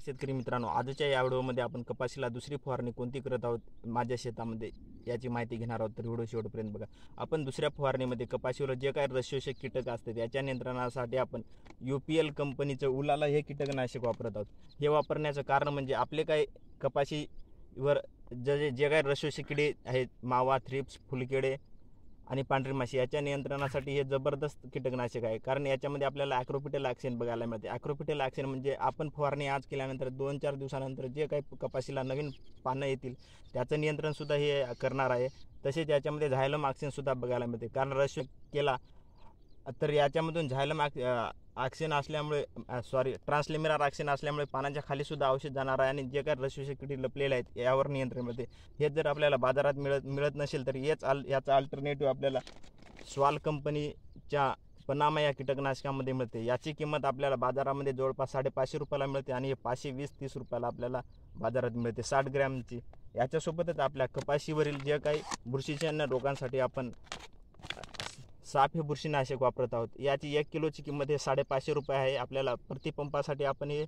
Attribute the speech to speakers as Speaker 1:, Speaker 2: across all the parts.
Speaker 1: शेतकरी मित्रांनो, आजच्या या व्हिडिओमध्ये आपण कपाशीला दुसरी फवारणी कोणती करत आहोत माझ्या शेतामध्ये याची माहिती घेणार आहोत. तर व्हिडिओ शेवटपर्यंत बघा. आपण दुसऱ्या फवारणीमध्ये कपाशीवर जे काही रसशोषक कीटक असतात याच्या नियंत्रणासाठी आपण UPL कंपनीचं उलाला हे कीटकनाशक वापरत आहोत. हे वापरण्याचं कारण म्हणजे आपले काही कपाशीवर जे काही रसशोषक किडे आहेत, मावा, थ्रिप्स, फुलकिडे आणि पांढरी माशी याच्या नियंत्रणासाठी हे जबरदस्त कीटकनाशक आहे. कारण याच्यामध्ये आपल्याला ॲक्रोपिटेलॅक्सिन बघायला मिळते. ॲक्रोपिटेलॅक्सिन म्हणजे आपण फवारणी आज केल्यानंतर 2-4 दिवसानंतर जे काही कपाशीला नवीन पानं येतील त्याचं नियंत्रणसुद्धा हे करणार आहे. तसेच याच्यामध्ये झायलोमॅक्सिनसुद्धा बघायला मिळते. कारण रस केला तर याच्यामधून ऑक्सिन असल्यामुळे ट्रान्सलेमिनार ऑक्सिन असल्यामुळे पानाच्या खालीसुद्धा औषध जाणार आहे आणि जे काही रसशोषक किडे लपलेले आहेत यावर नियंत्रण मिळते. हे जर आपल्याला बाजारात मिळत नसेल तर याचा अल्टरनेटिव्ह आपल्याला स्वाल कंपनीच्या पनामा या कीटकनाशकामध्ये मिळते. याची किंमत आपल्याला बाजारामध्ये जवळपास 550 रुपयाला मिळते आणि हे 520-30 रुपयाला आपल्याला बाजारात मिळते 60 ग्रॅमची. याच्यासोबतच आपल्या कपाशीवरील जे काही बुरशीजन्य रोगांसाठी आपण साप हे बुरशीनाशक वापरत आहोत. याची 1 किलोची किंमत हे 550 रुपये आहे. आपल्याला प्रतिपंपासाठी आपण हे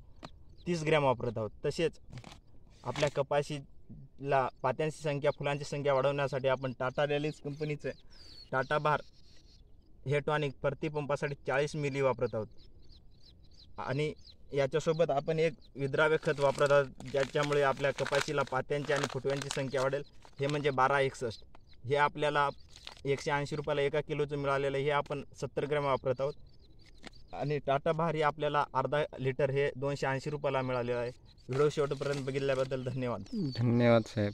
Speaker 1: 30 ग्रॅम वापरत आहोत. तसेच आपल्या कपाशीला पात्यांची संख्या, फुलांची संख्या वाढवण्यासाठी आपण टाटा रॅलीज कंपनीचं टाटा बार हे टॉनिक प्रतिपंपासाठी 40 मिली वापरत आहोत. आणि याच्यासोबत आपण एक विद्राव्य खत वापरत आहोत ज्याच्यामुळे आपल्या कपाशीला पात्यांची आणि फुटव्यांची संख्या वाढेल. हे म्हणजे 1261. हे आपल्याला 180 रुपयाला 1 किलोचं मिळालेलं हे आपण 70 ग्रॅम वापरत आहोत. आणि टाटा बहार हे आपल्याला अर्धा लिटर हे 280 रुपयाला मिळालेलं आहे. व्हिडिओ शेवटपर्यंत बघितल्याबद्दल धन्यवाद.
Speaker 2: धन्यवाद साहेब.